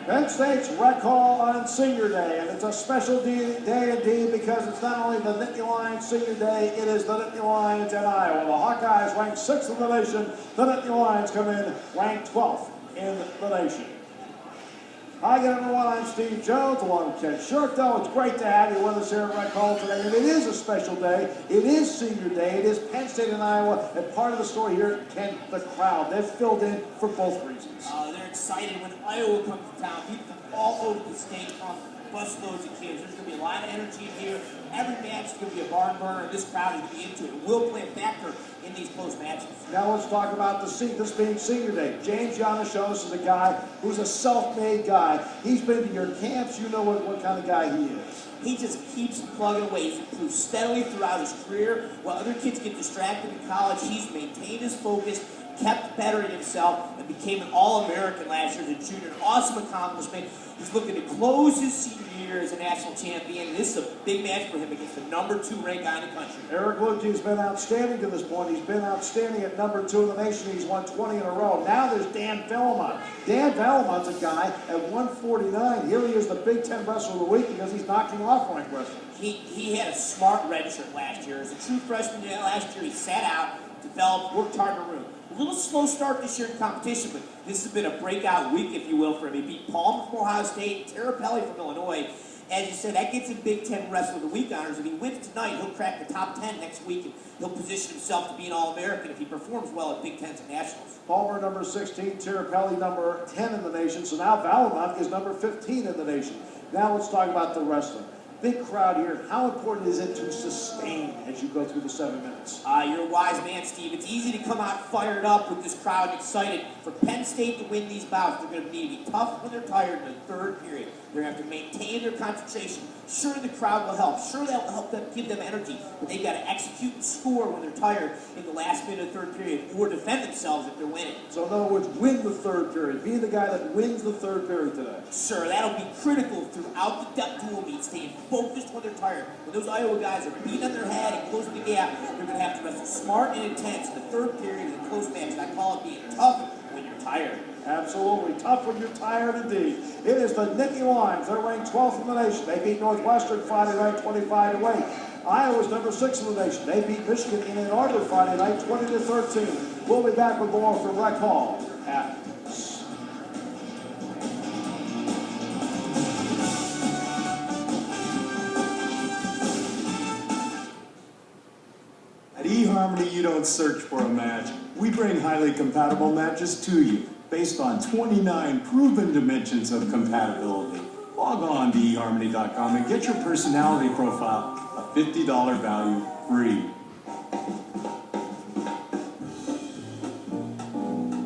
Penn State's rec hall on Senior Day, and it's a special day indeed because it's not only the Nittany Lions Senior Day, it is the Nittany Lions in Iowa. The Hawkeyes ranked 6th in the nation. The Nittany Lions come in ranked 12th in the nation. Hi again, everyone. I'm Steve Jones along with Ken Shortell. It's great to have you with us here at Rec Hall today. And it is a special day. It is Senior Day. It is Penn State in Iowa. And part of the story here, Ken, the crowd. They've filled in for both reasons. They're excited when Iowa comes to town. People from all over the state come, busloads of kids. There's going to be a lot of energy here. Every match is going to be a barn burner. This crowd is going to be into it. It will play a factor in these close matches. Now let's talk about this being Senior Day. James Yanoshonis is a guy who's a self-made guy. He's been to your camps. You know what kind of guy he is. He just keeps plugging away. He's improved steadily throughout his career. While other kids get distracted in college, he's maintained his focus, kept bettering himself, and became an All-American last year as a junior. An awesome accomplishment. He's looking to close his senior year as a national champion. This is a big match for him against the #2 ranked guy in the country. Eric Luthi has been outstanding to this point. He's been outstanding at #2 in the nation. He's won 20 in a row. Now there's Dan Vellemont. Dan Vellemont's a guy at 149. Here he is, the Big Ten Wrestler of the Week because he's knocking off ranked wrestlers. He had a smart red shirt last year. As a true freshman last year, he sat out, developed, worked hard in the room. A little slow start this year in competition, but this has been a breakout week, if you will, for him. He beat Palmer from Ohio State, Terrapelli from Illinois. As you said, that gets him Big Ten Wrestler of the Week honors. If he wins tonight, he'll crack the top 10 next week, and he'll position himself to be an All-American if he performs well at Big Tens and Nationals. Palmer, number 16, Terrapelli, number 10 in the nation. So now Vellemont is number 15 in the nation. Now let's talk about the wrestling. Big crowd here. How important is it to sustain as you go through the 7 minutes? You're a wise man, Steve. It's easy to come out fired up with this crowd and excited. For Penn State to win these bouts, they're going to need to be tough when they're tired in the third period. They're going to have to maintain their concentration. Sure, the crowd will help. Sure, that will help them, give them energy. But they've got to execute and score when they're tired in the last minute of the third period or defend themselves if they're winning. So in other words, win the third period. Be the guy that wins the third period today. Sure, that'll be critical throughout the depth duel meet, staying focused when they're tired. When those Iowa guys are beating on their head and closing the gap, they're going to have to wrestle smart and intense in the third period of the close match. And I call it being tough when you're tired. Absolutely. Tough when you're tired indeed. It is the Nittany Lions. They're ranked 12th in the nation. They beat Northwestern Friday night 25-8. Iowa's number 6 in the nation. They beat Michigan in Ann Arbor Friday night 20-13. We'll be back with more from Rec Hall after this. At eHarmony, you don't search for a match. We bring highly compatible matches to you, based on 29 proven dimensions of compatibility. Log on to eHarmony.com and get your personality profile, a $50 value, free.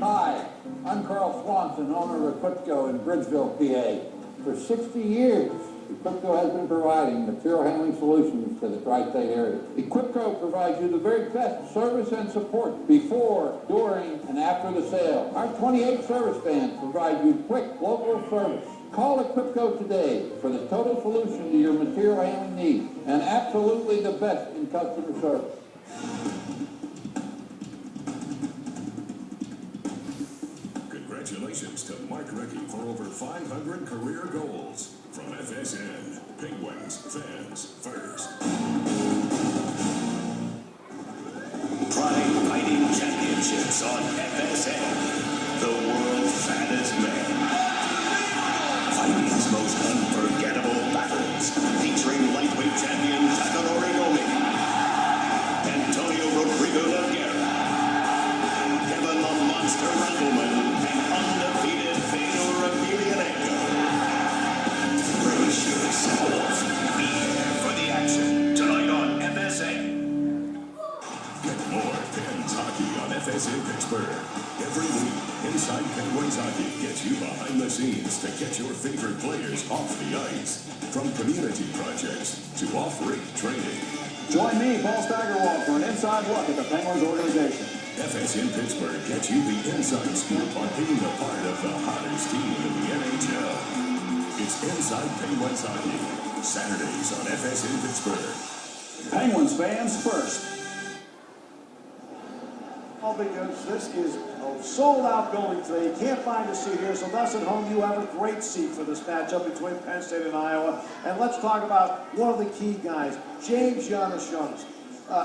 Hi, I'm Carl Swanson, owner of Equipco in Bridgeville, PA. For 60 years, Equipco has been providing material handling solutions to the Tri-State area. Equipco provides you the very best service and support before, during, and after the sale. Our 28 service vans provide you quick local service. Call Equipco today for the total solution to your material handling needs and absolutely the best in customer service. Congratulations to Mark Recchi for over 500 career goals. From FSN, Penguins fans first. Pride Fighting Championships on FSN. The world's fattest man. Fighting's most unforgettable battles. Featuring lightweight champion Takanori Nomi. Antonio Rodrigo Noguera. Kevin the Monster Randleman. And undefeated Fedor Emelianenko. Brace yourself. Be there for the action tonight on FSN. Get more Pens hockey on FSN Pittsburgh. Every week, Inside Penguins Hockey gets you behind the scenes to get your favorite players off the ice. From community projects to off-rink training. Join me, Paul Steigerwald, for an inside look at the Penguins organization. FSN Pittsburgh gets you the inside scoop on being a part of the hottest team in the NHL. It's Inside Penguins Hockey, Saturdays on FSN Pittsburgh. Penguins fans first. All because this is a A sold-out building today. You can't find a seat here, so thus at home you have a great seat for this matchup between Penn State and Iowa. And let's talk about one of the key guys, James Jonas.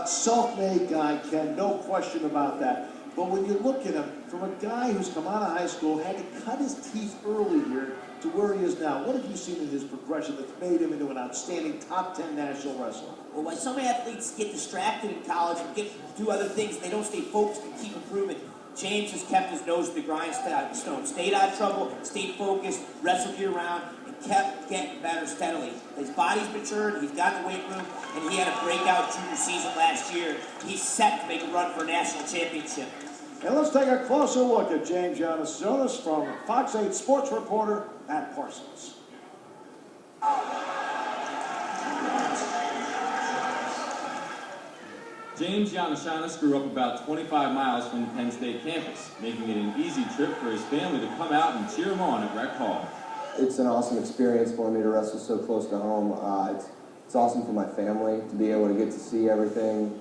Self-made guy, Ken, no question about that. But when you look at him, from a guy who's come out of high school, had to cut his teeth early here to where he is now, what have you seen in his progression that's made him into an outstanding top 10 national wrestler? Well, when some athletes get distracted in college and do other things, they don't stay focused and keep improving. James has kept his nose to the grindstone, stayed out of trouble, stayed focused, wrestled year-round, and kept getting better steadily. His body's matured, he's got the weight room, and he had a breakout junior season last year. He's set to make a run for a national championship. And let's take a closer look at James Jonas from Fox 8 sports reporter Matt Parsons. James Jonas grew up about 25 miles from the Penn State campus, making it an easy trip for his family to come out and cheer him on at Rec Hall. It's an awesome experience for me to wrestle so close to home. It's awesome for my family to be able to get to see everything,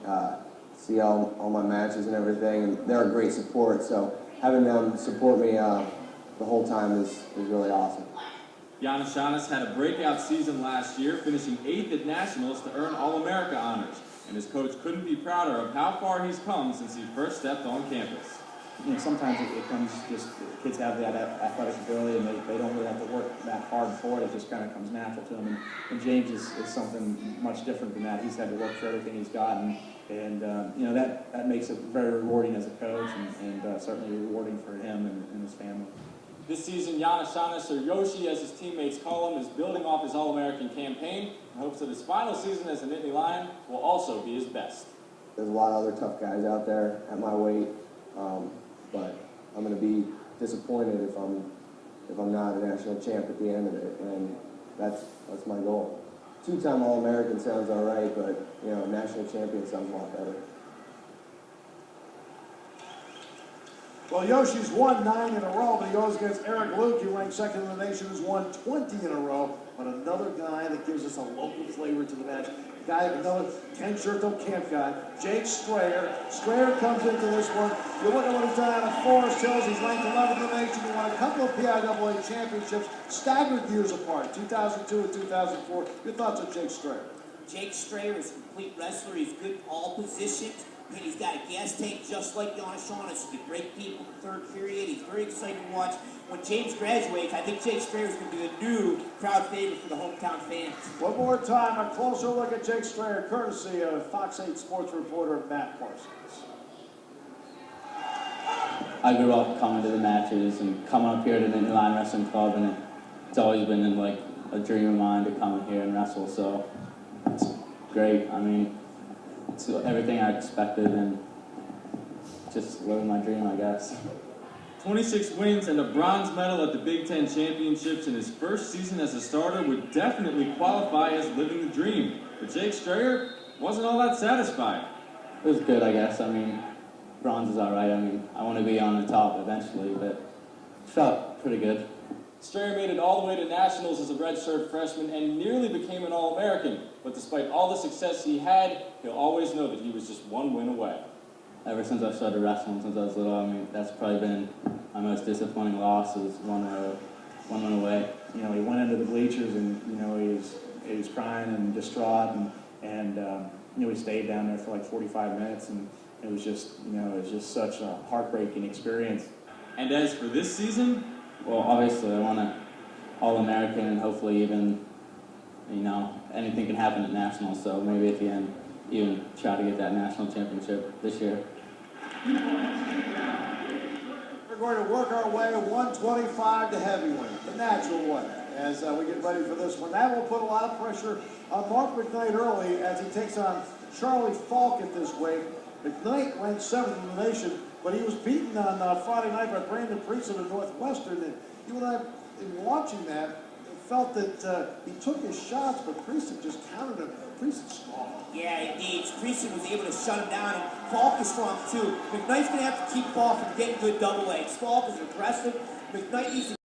see all my matches and everything, and they're a great support, so having them support me the whole time is really awesome. Jonas had a breakout season last year, finishing 8th at Nationals to earn All-America honors, and his coach couldn't be prouder of how far he's come since he first stepped on campus. You know, sometimes it comes just, kids have that athletic ability and they don't really have to work that hard for it. It just kind of comes natural to them. And James is something much different than that. He's had to work for everything he's gotten. And you know, that makes it very rewarding as a coach and certainly rewarding for him and his family. This season, Jonas, or Yoshi as his teammates call him, is building off his All-American campaign in hopes that his final season as a Nittany Lion will also be his best. There's a lot of other tough guys out there at my weight, but I'm going to be disappointed if I'm not a national champ at the end of it, and that's my goal. Two-time All-American sounds all right, but you know, national champion sounds a lot better. Well, Yoshi's won 9 in a row, but he goes against Eric Luke, who ranked second in the nation, who's won 20 in a row. But another guy that gives us a local flavor to the match. Another Ken Shirto camp guy, Jake Strayer. Strayer comes into this one. You look at what he's done out of Forest Hills. He's ranked 11th in the nation. He won a couple of PIAA championships, staggered years apart, 2002 and 2004. Your thoughts on Jake Strayer? Jake Strayer is a complete wrestler. He's good in all positions. And he's got a gas tank just like Jonas. He can break people in the third period. He's very exciting to watch. When James graduates, I think Jake Strayer is going to be the new crowd favorite for the hometown fans. One more time, a closer look at Jake Strayer, courtesy of Fox 8 sports reporter Matt Parsons. I grew up coming to the matches and coming up here to the Nittany Lion Wrestling Club, and it's always been like a dream of mine to come in here and wrestle, so it's great. I mean, it's everything I expected and just living my dream, I guess. 26 wins and a bronze medal at the Big Ten Championships in his first season as a starter would definitely qualify as living the dream. But Jake Strayer wasn't all that satisfied. It was good, I guess. I mean, bronze is all right. I mean, I want to be on the top eventually, but it felt pretty good. Strayer made it all the way to nationals as a redshirt freshman and nearly became an All-American. But despite all the success he had, he'll always know that he was just one win away. Ever since I started wrestling, since I was little, I mean, that's probably been my most disappointing loss, is one win away. You know, he went into the bleachers and, you know, he was crying and distraught and you know, he stayed down there for like 45 minutes and it was just, you know, it was just such a heartbreaking experience. And as for this season, well, obviously, I want an All-American and hopefully even, you know, anything can happen at nationals. So maybe at the end, even try to get that national championship this year. We're going to work our way 125 to heavyweight, the natural way, as we get ready for this one. That will put a lot of pressure on Mark McKnight early as he takes on Charlie Falk at this weight. McKnight ranked 7th in the nation, but he was beaten on Friday night by Brandon Priest of Northwestern. And you and I, in watching that, felt that he took his shots, but Priest just countered him. Priest is strong. Yeah, indeed. Priest was able to shut him down, and Falk is strong too. McKnight's going to have to keep Falk from getting good double legs. Falk is aggressive. McKnight needs to